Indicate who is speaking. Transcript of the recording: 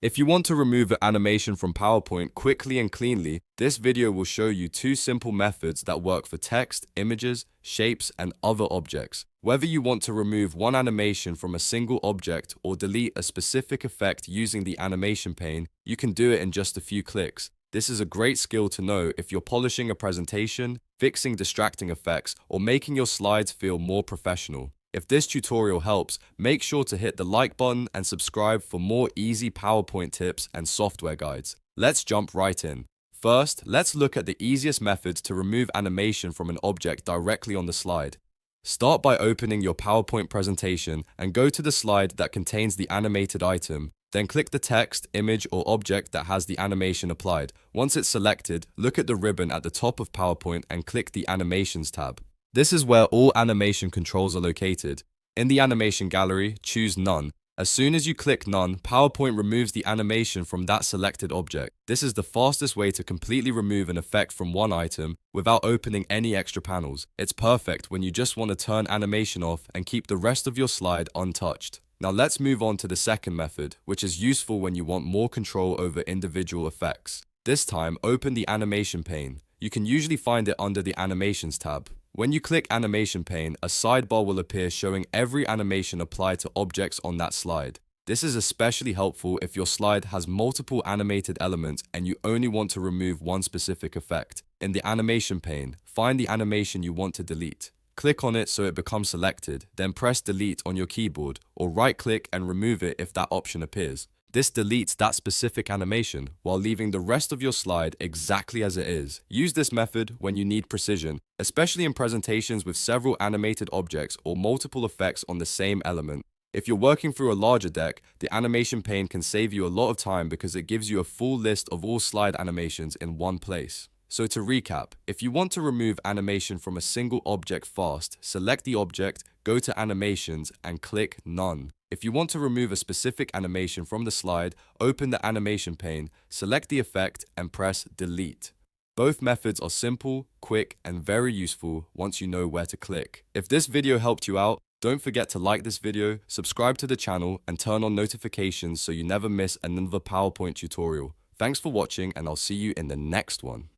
Speaker 1: If you want to remove an animation from PowerPoint quickly and cleanly, this video will show you two simple methods that work for text, images, shapes, and other objects. Whether you want to remove one animation from a single object or delete a specific effect using the Animation Pane, you can do it in just a few clicks. This is a great skill to know if you're polishing a presentation, fixing distracting effects, or making your slides feel more professional. If this tutorial helps, make sure to hit the like button and subscribe for more easy PowerPoint tips and software guides. Let's jump right in. First, let's look at the easiest methods to remove animation from an object directly on the slide. Start by opening your PowerPoint presentation and go to the slide that contains the animated item. Then click the text, image, or object that has the animation applied. Once it's selected, look at the ribbon at the top of PowerPoint and click the Animations tab. This is where all animation controls are located. In the animation gallery, choose None. As soon as you click None, PowerPoint removes the animation from that selected object. This is the fastest way to completely remove an effect from one item without opening any extra panels. It's perfect when you just want to turn animation off and keep the rest of your slide untouched. Now let's move on to the second method, which is useful when you want more control over individual effects. This time, open the Animation Pane. You can usually find it under the Animations tab. When you click Animation Pane, a sidebar will appear showing every animation applied to objects on that slide. This is especially helpful if your slide has multiple animated elements and you only want to remove one specific effect. In the Animation Pane, find the animation you want to delete. Click on it so it becomes selected, then press Delete on your keyboard, or right-click and remove it if that option appears. This deletes that specific animation while leaving the rest of your slide exactly as it is. Use this method when you need precision, especially in presentations with several animated objects or multiple effects on the same element. If you're working through a larger deck, the Animation Pane can save you a lot of time because it gives you a full list of all slide animations in one place. So to recap, if you want to remove animation from a single object fast, select the object, go to Animations, and click None. If you want to remove a specific animation from the slide, open the Animation Pane, select the effect, and press Delete. Both methods are simple, quick, and very useful once you know where to click. If this video helped you out, don't forget to like this video, subscribe to the channel, and turn on notifications so you never miss another PowerPoint tutorial. Thanks for watching, and I'll see you in the next one.